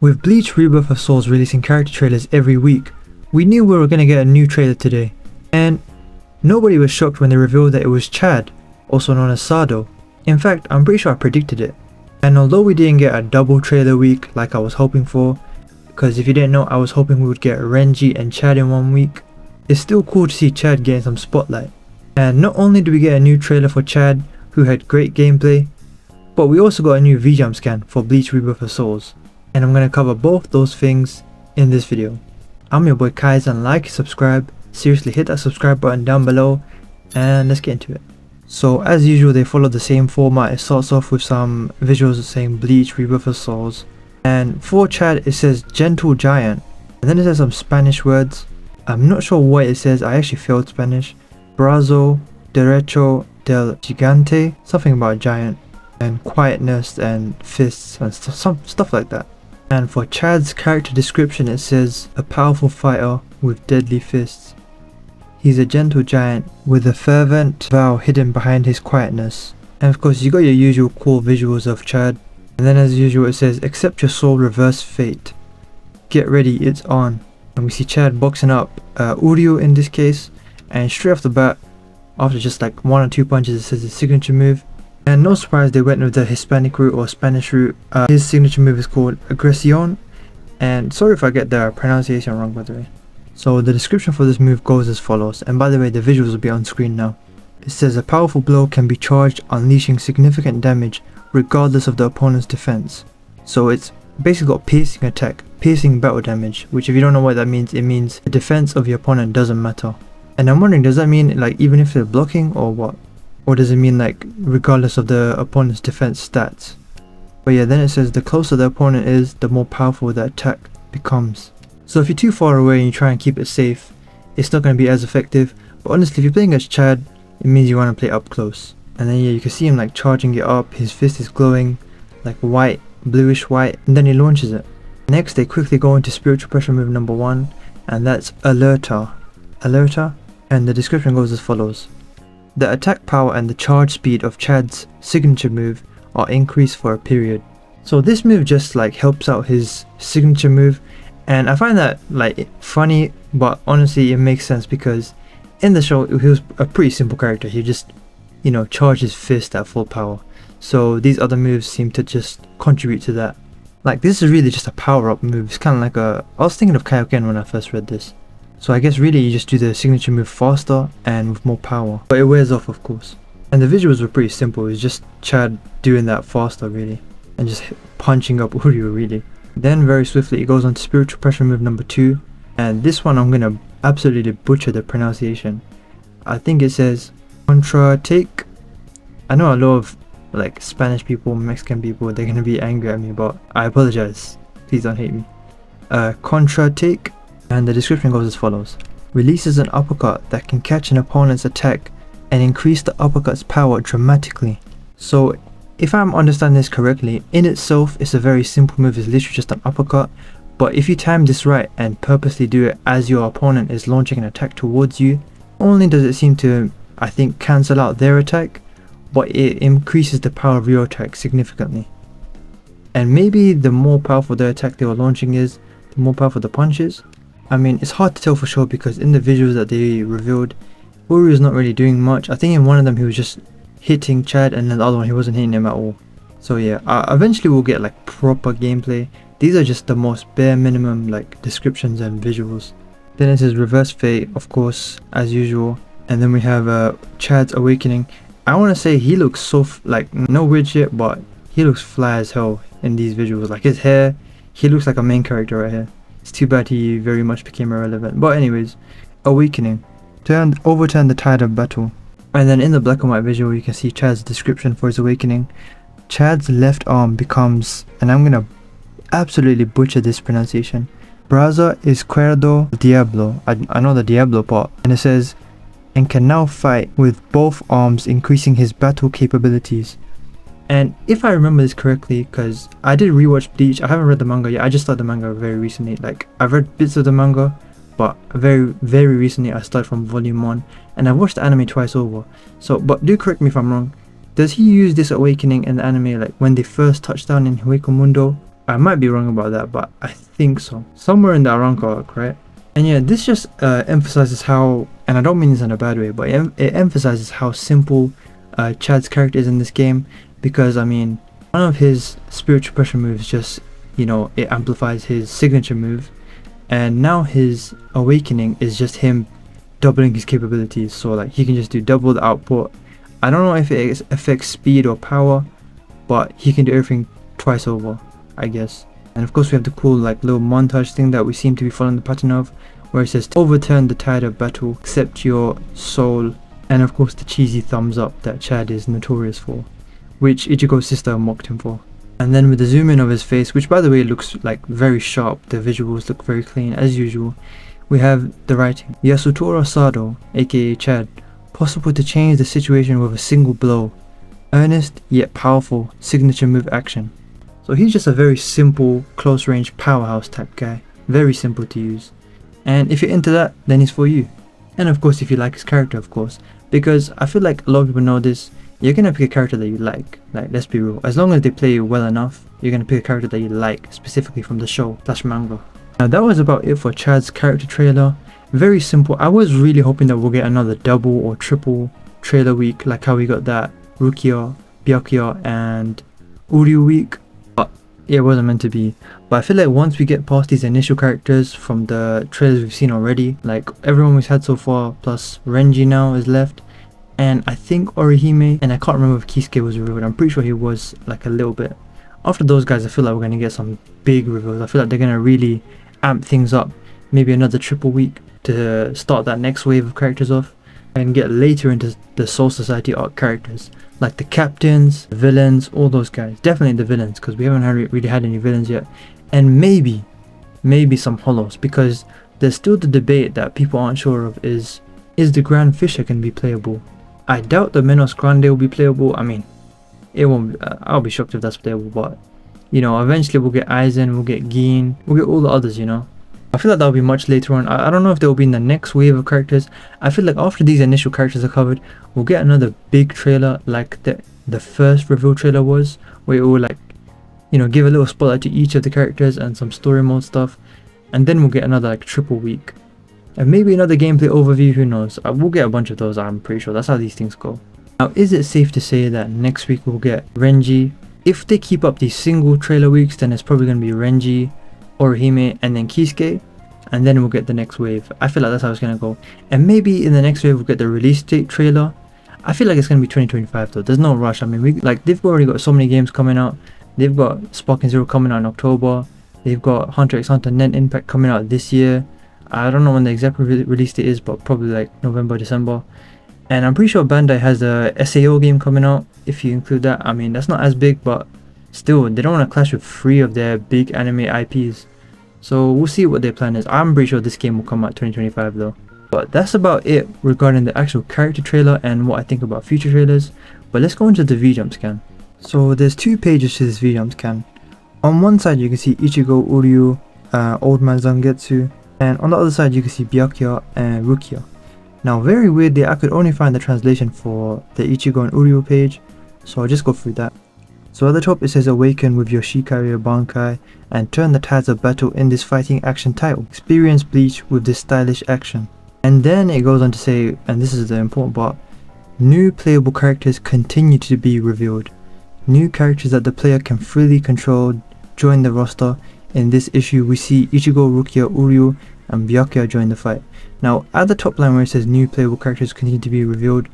With Bleach, Rebirth of Souls releasing character trailers every week, we knew we were going to get a new trailer today, and nobody was shocked when they revealed that it was Chad, also known as Sado. In fact, I'm pretty sure I predicted it. And although we didn't get a double trailer week like I was hoping for, because if you didn't know, I was hoping we would get Renji and Chad in one week, it's still cool to see Chad getting some spotlight. And not only do we get a new trailer for Chad, who had great gameplay, but we also got a new vjump scan for Bleach Rebirth of Souls. And I'm going to cover both those things in this video. I'm your boy Kaiz, and like, subscribe, seriously hit that subscribe button down below, and let's get into it. So as usual, they follow the same format. It starts off with some visuals saying Bleach Rebirth of Souls, and for Chad it says gentle giant, and then it says some Spanish words. I'm not sure what it says, I actually failed Spanish. Brazo derecho del gigante, something about giant, and quietness and fists and some stuff like that. And for Chad's character description, it says a powerful fighter with deadly fists. He's a gentle giant with a fervent vow hidden behind his quietness. And of course you got your usual cool visuals of Chad. And then as usual it says, accept your soul, reverse fate. Get ready, it's on. And we see Chad boxing up Uryu in this case. And straight off the bat, after just like one or two punches, it says his signature move. And no surprise they went with the Hispanic route or Spanish route. His signature move is called Agresión. And sorry if I get the pronunciation wrong, by the way. So the description for this move goes as follows. And by the way, the visuals will be on screen now. It says a powerful blow can be charged, unleashing significant damage regardless of the opponent's defense. So it's basically got piercing attack, piercing battle damage, which if you don't know what that means, it means the defense of your opponent doesn't matter. And I'm wondering, does that mean like even if they're blocking or what? Or does it mean like regardless of the opponent's defense stats? But yeah, then it says the closer the opponent is, the more powerful the attack becomes. So if you're too far away and you try and keep it safe, it's not going to be as effective. But honestly, if you're playing against Chad, it means you want to play up close. And then yeah, you can see him like charging it up, his fist is glowing like white, bluish white, and then he launches it. Next they quickly go into spiritual pressure move number 1, and that's Alerta. And the description goes as follows. The attack power and the charge speed of Chad's signature move are increased for a period. So this move just like helps out his signature move, and I find that like funny, but honestly it makes sense because in the show he was a pretty simple character. He just, you know, charged his fist at full power. So these other moves seem to just contribute to that. Like this is really just a power up move. It's kind of like I was thinking of Kaioken when I first read this. So I guess really you just do the signature move faster and with more power, but it wears off of course. And the visuals were pretty simple. It's just Chad doing that faster really, and just punching up Uryu really. Then very swiftly it goes on to spiritual pressure move number 2, and this one I'm gonna absolutely butcher the pronunciation. I think it says contra take. I know a lot of like Spanish people, Mexican people, they're gonna be angry at me, but I apologize, please don't hate me. Contra take. And the description goes as follows. Releases an uppercut that can catch an opponent's attack and increase the uppercut's power dramatically. So if I'm understanding this correctly, in itself it's a very simple move. It's literally just an uppercut, but if you time this right and purposely do it as your opponent is launching an attack towards you, not only does it seem to, I think, cancel out their attack, but it increases the power of your attack significantly. And maybe the more powerful the attack they were launching is, the more powerful the punch is. I mean, it's hard to tell for sure because in the visuals that they revealed, Uryu is not really doing much. I think in one of them he was just hitting Chad, and then the other one he wasn't hitting him at all. So yeah, eventually we'll get like proper gameplay. These are just the most bare minimum like descriptions and visuals. Then it says reverse fate, of course, as usual. And then we have Chad's awakening. I want to say he looks so like, no weird shit, but he looks fly as hell in these visuals. Like his hair, he looks like a main character right here. It's too bad he very much became irrelevant. But anyways, awakening. Overturn the tide of battle. And then in the black and white visual you can see Chad's description for his awakening. Chad's left arm becomes, and I'm gonna absolutely butcher this pronunciation, Brazo Izquierdo Diablo. I know the Diablo part. And it says, and can now fight with both arms, increasing his battle capabilities. And if I remember this correctly, because I did rewatch Bleach, I haven't read the manga yet. I just started the manga very recently. Like I've read bits of the manga, but very recently I started from volume 1, and I've watched the anime twice over. So, but do correct me if I'm wrong. Does he use this awakening in the anime like when they first touch down in Hueco Mundo, I might be wrong about that, but I think so. Somewhere in the Aranka arc, right? And yeah, this just emphasizes how, and I don't mean this in a bad way, but it emphasizes how simple Chad's character is in this game. Because I mean, one of his spiritual pressure moves just, you know, it amplifies his signature move, and now his awakening is just him doubling his capabilities. So like he can just do double the output. I don't know if it affects speed or power, but he can do everything twice over, I guess. And of course we have the cool like little montage thing that we seem to be following the pattern of, where it says overturn the tide of battle, accept your soul, and of course the cheesy thumbs up that Chad is notorious for, which Ichigo's sister mocked him for. And then with the zoom in of his face, which by the way looks like very sharp, the visuals look very clean as usual, we have the writing. Yasutora Sado, aka Chad, possible to change the situation with a single blow. Earnest yet powerful signature move action. So he's just a very simple close range powerhouse type guy. Very simple to use. And if you're into that, then he's for you. And of course if you like his character, of course. Because I feel like a lot of people know this, you're gonna pick a character that you like. Like, let's be real. As long as they play well enough, you're gonna pick a character that you like, specifically from the show / manga. Now that was about it for Chad's character trailer. Very simple. I was really hoping that we'll get another double or triple trailer week, like how we got that Rukia, Byakuya and Uryu week. But it wasn't meant to be. But I feel like once we get past these initial characters from the trailers we've seen already, like everyone we've had so far, plus Renji now is left, and I think Orihime, and I can't remember if Kisuke was revealed. I'm pretty sure he was like a little bit. After those guys, I feel like we're going to get some big reveals. I feel like they're going to really amp things up. Maybe another triple week to start that next wave of characters off, and get later into the Soul Society arc characters, like the captains, the villains, all those guys. Definitely the villains, because we haven't really had any villains yet. And maybe some holos, because there's still the debate that people aren't sure of is the Grand Fisher can be playable. I doubt the Menos Grande will be playable. I mean, it won't. I'll be shocked if that's playable, but you know, eventually we'll get Aizen, we'll get Gin, we'll get all the others, you know. I feel like that'll be much later on. I don't know if they'll be in the next wave of characters. I feel like after these initial characters are covered, we'll get another big trailer like the first reveal trailer was, where it will like, you know, give a little spotlight to each of the characters and some story mode stuff, and then we'll get another like triple week. And maybe another gameplay overview, who knows. We'll get a bunch of those, I'm pretty sure. That's how these things go. Now, is it safe to say that next week we'll get Renji? If they keep up these single trailer weeks, then it's probably going to be Renji, Orihime, and then Kisuke. And then we'll get the next wave. I feel like that's how it's going to go. And maybe in the next wave we'll get the release date trailer. I feel like it's going to be 2025 though. There's no rush. I mean, they've already got so many games coming out. They've got Sparking Zero coming out in October. They've got Hunter x Hunter Net Impact coming out this year. I don't know when the exact release date is, but probably like November, December. And I'm pretty sure Bandai has a SAO game coming out, if you include that. I mean, that's not as big, but still, they don't want to clash with 3 of their big anime IPs. So we'll see what their plan is. I'm pretty sure this game will come out 2025 though. But that's about it regarding the actual character trailer and what I think about future trailers. But let's go into the vjump scan. So there's 2 pages to this vjump scan. On one side you can see Ichigo, Uryu, Old Man Zangetsu, and on the other side you can see Byakuya and Rukia. Now very weirdly, I could only find the translation for the Ichigo and Uryu page, so I'll just go through that. So at the top it says awaken with your Shikari or Bankai and turn the tides of battle in this fighting action title. Experience Bleach with this stylish action. And then it goes on to say, and this is the important part, new playable characters continue to be revealed. New characters that the player can freely control join the roster. In this issue we see Ichigo, Rukia, Uryu and Byakuya join the fight. Now at the top line where it says new playable characters continue to be revealed,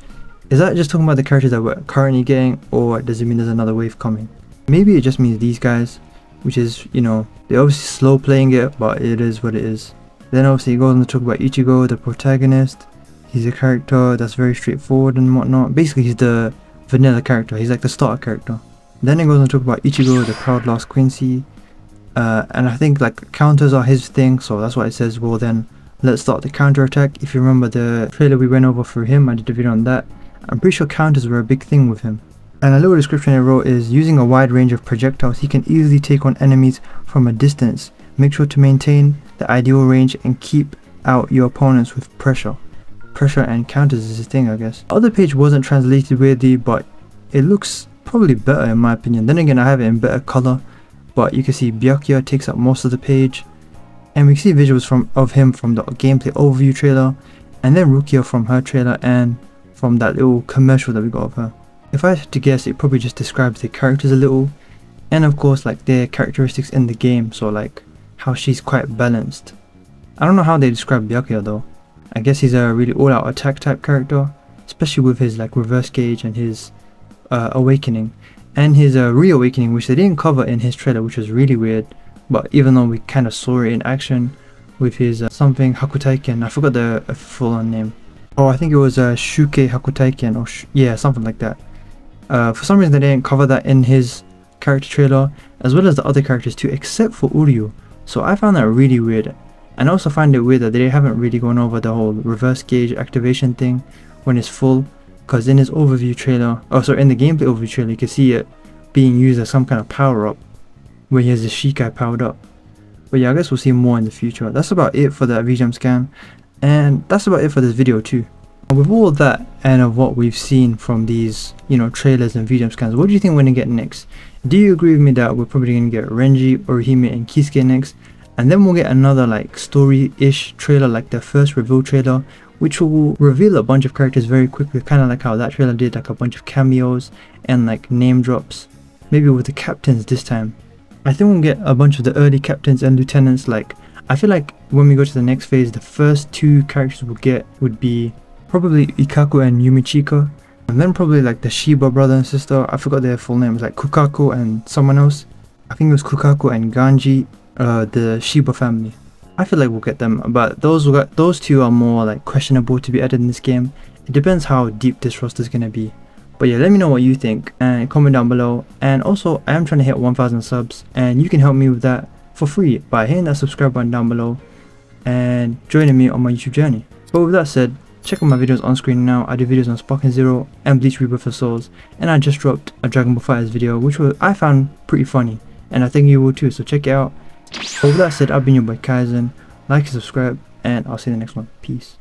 is that just talking about the characters that we're currently getting, or does it mean there's another wave coming? Maybe it just means these guys, which is, you know, they're obviously slow playing it, but it is what it is. Then obviously it goes on to talk about Ichigo, the protagonist. He's a character that's very straightforward and whatnot. Basically he's the vanilla character, he's like the starter character. Then it goes on to talk about Ichigo, the proud last Quincy. And I think like counters are his thing, so that's why it says, well then let's start the counter attack. If you remember the trailer we went over for him, I did a video on that. I'm pretty sure counters were a big thing with him. And a little description I wrote is, using a wide range of projectiles he can easily take on enemies from a distance. Make sure to maintain the ideal range and keep out your opponents with pressure. Pressure and counters is his thing, I guess. The other page wasn't translated weirdly, but it looks probably better in my opinion. Then again, I have it in better color. but you can see Byakuya takes up most of the page, and we can see visuals of him from the gameplay overview trailer, and then Rukia from her trailer, and from that little commercial that we got of her. If I had to guess, it probably just describes the characters a little, and of course like their characteristics in the game, so like how she's quite balanced. I don't know how they describe Byakuya though. I guess he's a really all-out attack type character, especially with his like reverse gauge and his awakening, and his reawakening, which they didn't cover in his trailer, which was really weird. But even though we kind of saw it in action with his something Hakutaiken, I forgot the full name. Oh, I think it was Shuke Hakutaiken, or yeah, something like that. For some reason they didn't cover that in his character trailer, as well as the other characters too, except for Uryu. So I found that really weird. And I also find it weird that they haven't really gone over the whole reverse gauge activation thing when it's full, because in his overview trailer, in the gameplay overview trailer, you can see it being used as some kind of power up, where he has the Shikai powered up. But yeah, I guess we'll see more in the future. That's about it for that vjump scan, and that's about it for this video too. And with all of that and of what we've seen from these, trailers and vjump scans, what do you think we're gonna get next? Do you agree with me that we're probably gonna get Renji, Orihime, and Kisuke next? And then we'll get another like story-ish trailer, like the first reveal trailer, which will reveal a bunch of characters very quickly, kind of like how that trailer did, like a bunch of cameos and like name drops, maybe with the captains this time. I think we'll get a bunch of the early captains and lieutenants. Like, I feel like when we go to the next phase, the first two characters we'll get would be probably Ikaku and Yumichika, and then probably like the Shiba brother and sister. I forgot their full names, like Kukaku and someone else. I think it was Kukaku and Ganji, the Shiba family. I feel like we'll get them, but those two are more like questionable to be added in this game. It depends how deep this roster is gonna be. But yeah, let me know what you think and comment down below. And also, I am trying to hit 1000 subs, and you can help me with that for free by hitting that subscribe button down below and joining me on my YouTube journey. But with that said, check out my videos on screen now. I do videos on Sparking Zero and Bleach Rebirth of Souls, and I just dropped a Dragon Ball FighterZ video, which I found pretty funny, and I think you will too, so check it out. But with that said, I've been your boy Kaizen. Like and subscribe, and I'll see you in the next one. Peace.